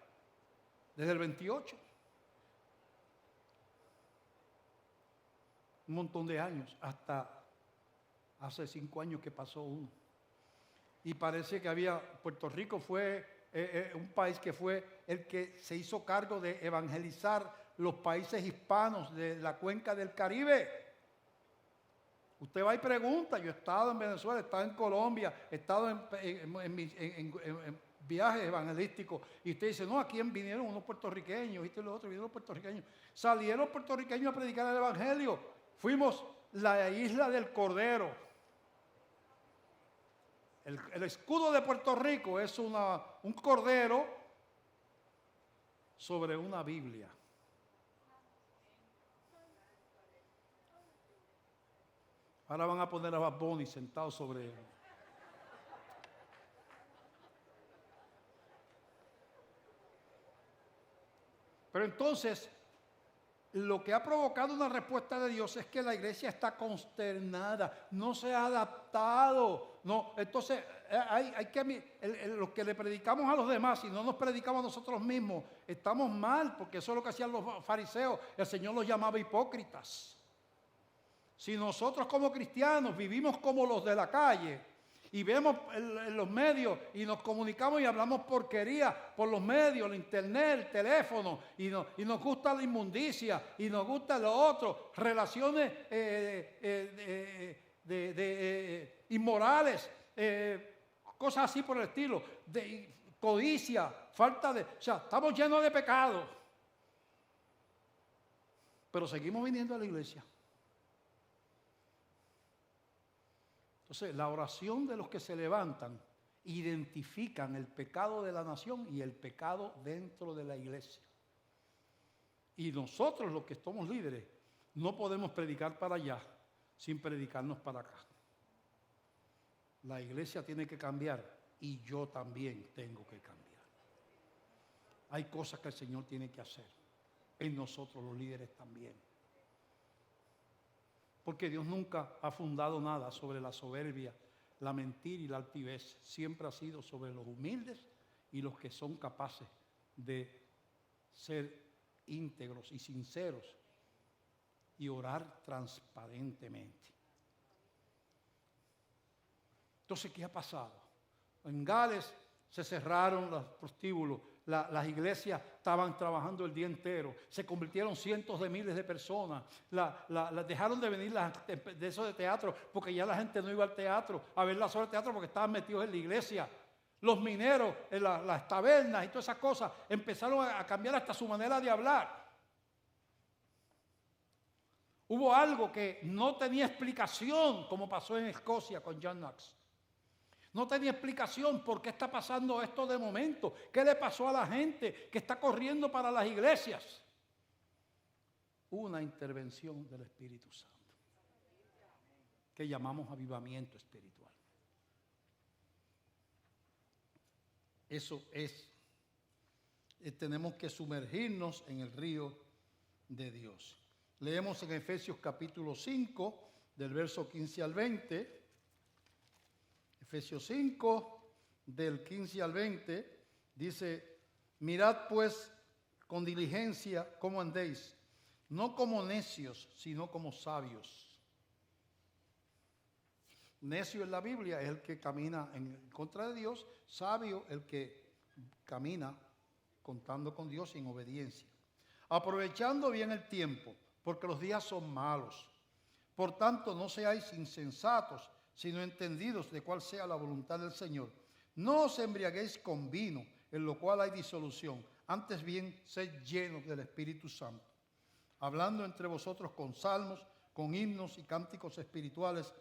desde el 28, un montón de años, hasta hace 5 años que pasó uno. Y parece que Puerto Rico fue un país que fue el que se hizo cargo de evangelizar los países hispanos de la cuenca del Caribe. Usted va y pregunta, yo he estado en Venezuela, he estado en Colombia, he estado en viajes evangelísticos, y usted dice, no, aquí vinieron unos puertorriqueños, ¿viste? Los otros vinieron los puertorriqueños. Salieron los puertorriqueños a predicar el evangelio. Fuimos la isla del Cordero. El escudo de Puerto Rico es un cordero sobre una Biblia. Ahora van a poner a Bad Bunny sentado sobre él. Pero entonces, lo que ha provocado una respuesta de Dios es que la iglesia está consternada, no se ha adaptado. No, entonces, los que le predicamos a los demás y no nos predicamos a nosotros mismos, estamos mal, porque eso es lo que hacían los fariseos. El Señor los llamaba hipócritas. Si nosotros como cristianos vivimos como los de la calle y vemos en los medios y nos comunicamos y hablamos porquería por los medios, el internet, el teléfono, y nos gusta la inmundicia y nos gusta lo otro, relaciones inmorales, cosas así por el estilo, de codicia, o sea, estamos llenos de pecado, pero seguimos viniendo a la iglesia. Entonces, la oración de los que se levantan identifican el pecado de la nación y el pecado dentro de la iglesia. Y nosotros, los que somos líderes, no podemos predicar para allá sin predicarnos para acá. La iglesia tiene que cambiar y yo también tengo que cambiar. Hay cosas que el Señor tiene que hacer en nosotros los líderes también. Porque Dios nunca ha fundado nada sobre la soberbia, la mentira y la altivez. Siempre ha sido sobre los humildes y los que son capaces de ser íntegros y sinceros y orar transparentemente. Entonces, ¿qué ha pasado? En Gales se cerraron los prostíbulos, las iglesias estaban trabajando el día entero, se convirtieron cientos de miles de personas, dejaron de venir de eso de teatro, porque ya la gente no iba al teatro a ver las obras de teatro porque estaban metidos en la iglesia. Los mineros, en las tabernas y todas esas cosas, empezaron a cambiar hasta su manera de hablar. Hubo algo que no tenía explicación, como pasó en Escocia con John Knox. No tenía explicación por qué está pasando esto de momento. ¿Qué le pasó a la gente que está corriendo para las iglesias? Una intervención del Espíritu Santo, que llamamos avivamiento espiritual. Eso es. Tenemos que sumergirnos en el río de Dios. Leemos en Efesios capítulo 5, del verso 15 al 20. Efesios 5, del 15 al 20, dice: mirad pues con diligencia cómo andéis, no como necios, sino como sabios. Necio en la Biblia es el que camina en contra de Dios, sabio el que camina contando con Dios en obediencia. Aprovechando bien el tiempo, porque los días son malos. Por tanto, no seáis insensatos, sino entendidos de cuál sea la voluntad del Señor. No os embriaguéis con vino, en lo cual hay disolución. Antes bien, sed llenos del Espíritu Santo, hablando entre vosotros con salmos, con himnos y cánticos espirituales,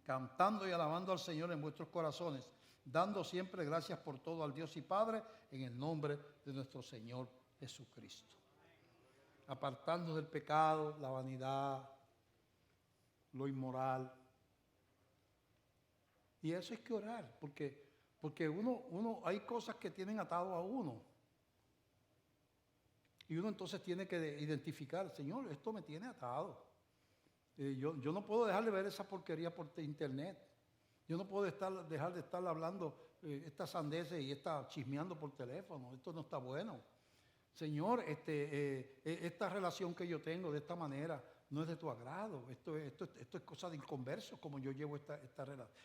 cantando y alabando al Señor en vuestros corazones, dando siempre gracias por todo al Dios y Padre, en el nombre de nuestro Señor Jesucristo. Apartando del pecado, la vanidad, lo inmoral. Y eso hay que orar, porque uno hay cosas que tienen atado a uno. Y uno entonces tiene que identificar: Señor, esto me tiene atado. Yo no puedo dejar de ver esa porquería por internet. Yo no puedo dejar de estar hablando estas sandeces y chismeando por teléfono. Esto no está bueno. Señor, esta relación que yo tengo de esta manera no es de tu agrado. Esto es cosa de inconversos, como yo llevo esta relación.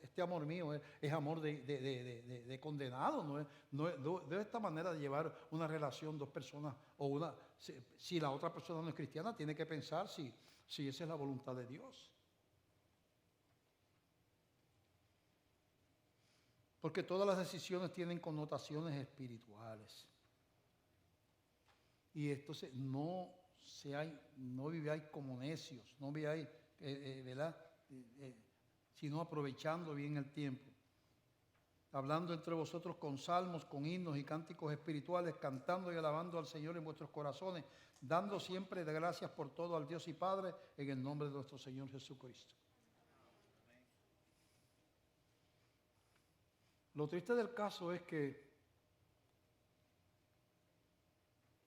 Este amor mío es amor de condenado. No es de esta manera de llevar una relación, dos personas, o si la otra persona no es cristiana, tiene que pensar si esa es la voluntad de Dios. Porque todas las decisiones tienen connotaciones espirituales. Y entonces no viváis como necios, no viváis, ¿verdad? Sino aprovechando bien el tiempo. Hablando entre vosotros con salmos, con himnos y cánticos espirituales, cantando y alabando al Señor en vuestros corazones, dando siempre de gracias por todo al Dios y Padre, en el nombre de nuestro Señor Jesucristo. Lo triste del caso es que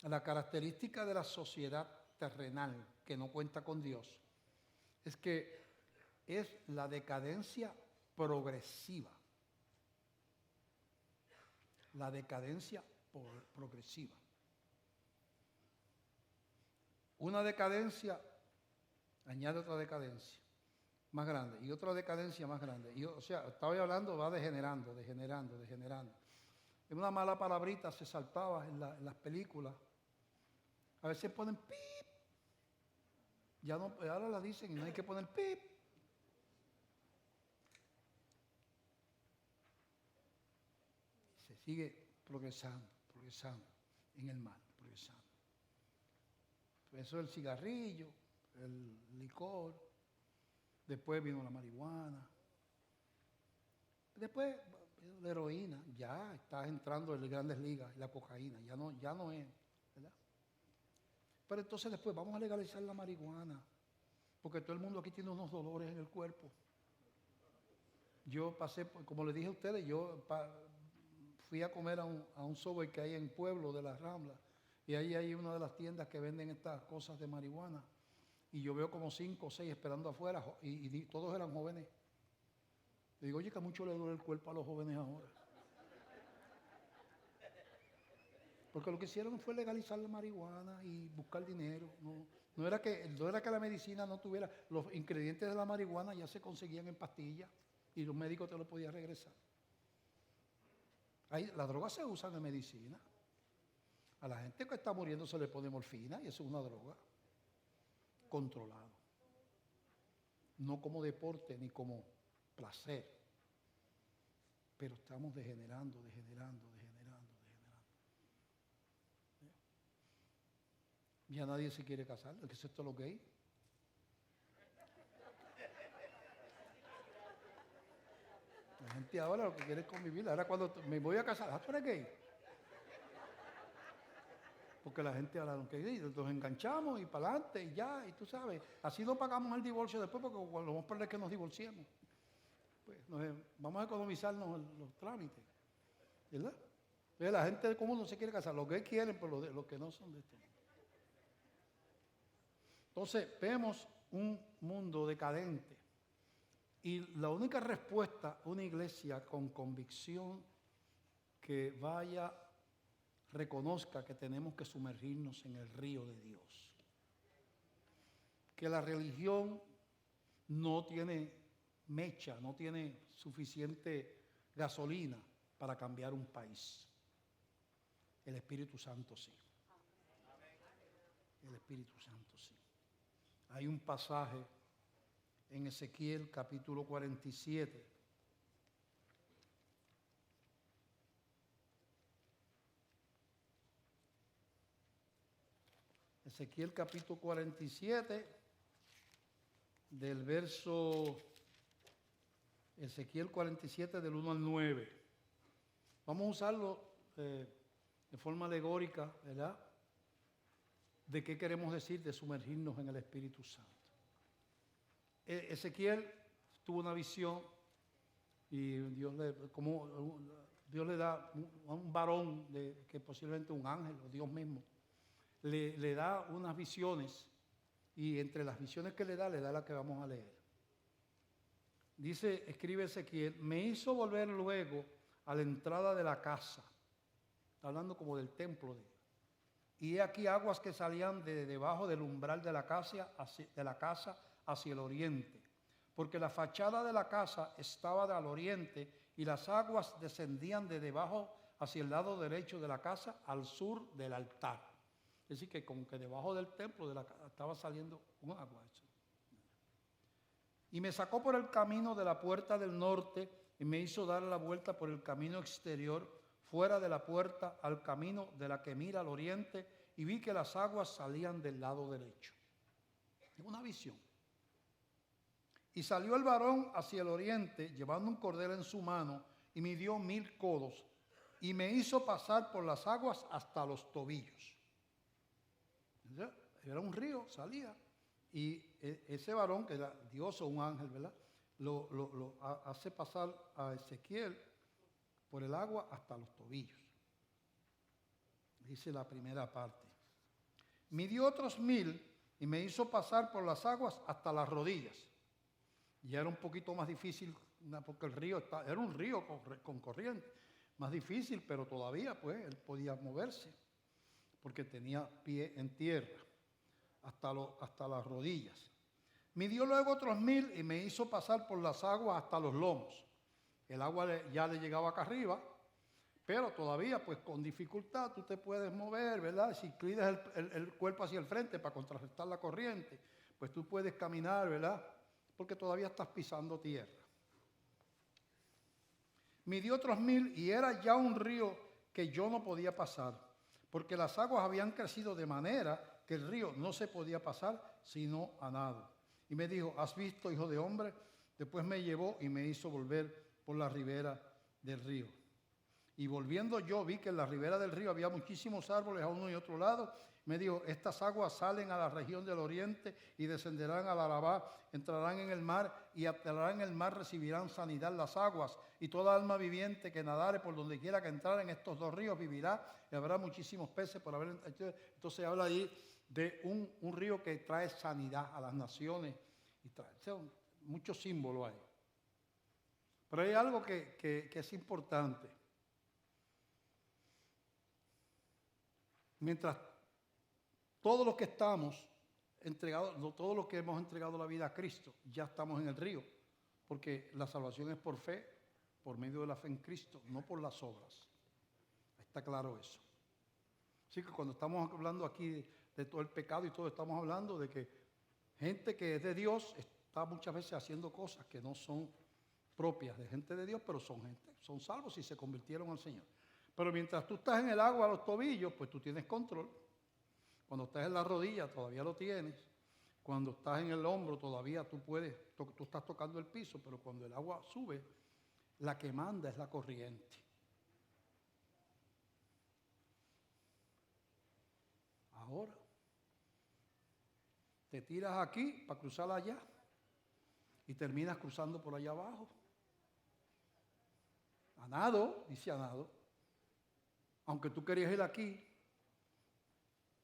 la característica de la sociedad terrenal que no cuenta con Dios es que es la decadencia progresiva. La decadencia progresiva. Una decadencia añade otra decadencia más grande y otra decadencia más grande. Estaba hablando, va degenerando. Una mala palabrita se saltaba en las películas. A veces ponen pip. Ahora la dicen y no hay que poner pip. Se sigue progresando en el mal, progresando. Eso es el cigarrillo, el licor, Después vino la marihuana. Después la heroína. Ya estás entrando en las grandes ligas. La cocaína. Ya no es. ¿Verdad? Pero entonces después vamos a legalizar la marihuana. Porque todo el mundo aquí tiene unos dolores en el cuerpo. Yo pasé, como les dije a ustedes, fui a comer a un Subway que hay en Pueblo de las Ramblas. Y ahí hay una de las tiendas que venden estas cosas de marihuana. Y yo veo como 5 o 6 esperando afuera y todos eran jóvenes. Le digo, oye, que mucho le duele el cuerpo a los jóvenes ahora. Porque lo que hicieron fue legalizar la marihuana y buscar dinero. No era que la medicina no tuviera, los ingredientes de la marihuana ya se conseguían en pastillas y los médicos te lo podían regresar. Las drogas se usan en medicina. A la gente que está muriendo se le pone morfina y eso es una droga. Controlado. No como deporte ni como placer. Pero estamos degenerando. Ya nadie se quiere casar, excepto los gays. La gente ahora lo que quiere es convivir. Ahora cuando me voy a casar, ¿tú eres gay? Porque la gente ahora no quiere ir, nos enganchamos y para adelante y ya, y tú sabes, así no pagamos el divorcio después porque lo vamos a perder que nos divorciemos. Pues vamos a economizarnos los trámites, ¿verdad? La gente común no se quiere casar, los gays quieren, pero los que no son de esto. Entonces vemos un mundo decadente y la única respuesta, una iglesia con convicción que reconozca que tenemos que sumergirnos en el río de Dios. Que la religión no tiene mecha, no tiene suficiente gasolina para cambiar un país. El Espíritu Santo sí. El Espíritu Santo sí. Hay un pasaje en Ezequiel capítulo 47. Ezequiel capítulo 47, del verso, Ezequiel 47 del 1 al 9. Vamos a usarlo de forma alegórica, ¿verdad? De qué queremos decir de sumergirnos en el Espíritu Santo. Ezequiel tuvo una visión y Dios le da a un varón que posiblemente un ángel o Dios mismo. Le da unas visiones y entre las visiones que le da la que vamos a leer. Escribe Ezequiel, me hizo volver luego a la entrada de la casa, está hablando como del templo de Dios. Y he aquí aguas que salían de debajo del umbral de la casa hacia el oriente, porque la fachada de la casa estaba al oriente y las aguas descendían de debajo hacia el lado derecho de la casa al sur del altar. Es decir, que como que debajo del templo estaba saliendo un agua. Y me sacó por el camino de la puerta del norte y me hizo dar la vuelta por el camino exterior, fuera de la puerta, al camino de la que mira al oriente, y vi que las aguas salían del lado derecho. Es una visión. Y salió el varón hacia el oriente, llevando un cordero en su mano, y midió 1000 codos, y me hizo pasar por las aguas hasta los tobillos. Era un río, salía. Y ese varón, que era Dios o un ángel, ¿verdad? Lo hace pasar a Ezequiel por el agua hasta los tobillos. Dice la primera parte. Midió otros 1000 y me hizo pasar por las aguas hasta las rodillas. Ya era un poquito más difícil, porque el río era un río con corriente. Más difícil, pero todavía pues él podía moverse, porque tenía pie en tierra, hasta las rodillas. Midió luego otros 1000 y me hizo pasar por las aguas hasta los lomos. El agua ya le llegaba acá arriba, pero todavía pues con dificultad tú te puedes mover, ¿verdad? Si inclinas el cuerpo hacia el frente para contrarrestar la corriente, pues tú puedes caminar, ¿verdad? Porque todavía estás pisando tierra. Midió otros 1000 y era ya un río que yo no podía pasar, porque las aguas habían crecido de manera que el río no se podía pasar sino a nado. Y me dijo, ¿has visto, hijo de hombre? Después me llevó y me hizo volver por la ribera del río. Y volviendo yo vi que en la ribera del río había muchísimos árboles a uno y otro lado. Me dijo, estas aguas salen a la región del oriente y descenderán al Arabá, entrarán en el mar y entrarán en el mar, recibirán sanidad las aguas. Y toda alma viviente que nadare por donde quiera que entrara en estos dos ríos vivirá, y habrá muchísimos peces por haber. Entonces habla ahí de un río que trae sanidad a las naciones y trae muchos símbolos ahí. Pero hay algo que es importante. Mientras todos los que estamos entregados, todos los que hemos entregado la vida a Cristo, ya estamos en el río, porque la salvación es por fe, por medio de la fe en Cristo, no por las obras. Está claro eso. Así que cuando estamos hablando aquí de todo el pecado y todo, estamos hablando de que gente que es de Dios está muchas veces haciendo cosas que no son propias de gente de Dios, pero son salvos y se convirtieron al Señor. Pero mientras tú estás en el agua a los tobillos, pues tú tienes control. Cuando estás en la rodilla todavía lo tienes. Cuando estás en el hombro todavía tú estás tocando el piso, pero cuando el agua sube, la que manda es la corriente. Ahora, te tiras aquí para cruzar allá y terminas cruzando por allá abajo. A nado, dice a nado. Aunque tú querías ir aquí,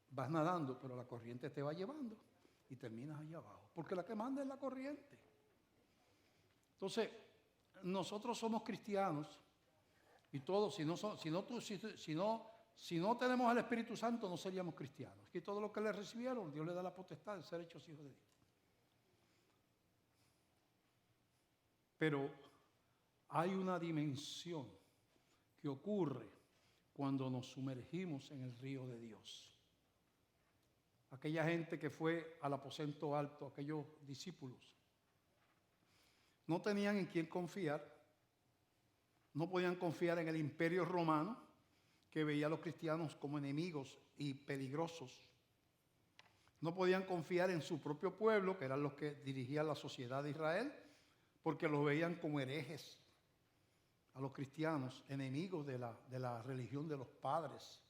vas nadando, pero la corriente te va llevando y terminas allá abajo. Porque la que manda es la corriente. Entonces, nosotros somos cristianos y todos, si no tenemos al Espíritu Santo, no seríamos cristianos. Y todos los que le recibieron, Dios le da la potestad de ser hechos hijos de Dios. Pero hay una dimensión que ocurre cuando nos sumergimos en el río de Dios. Aquella gente que fue al aposento alto, aquellos discípulos, no tenían en quién confiar, no podían confiar en el imperio romano, que veía a los cristianos como enemigos y peligrosos. No podían confiar en su propio pueblo, que eran los que dirigían la sociedad de Israel, porque los veían como herejes a los cristianos, enemigos de la religión de los padres.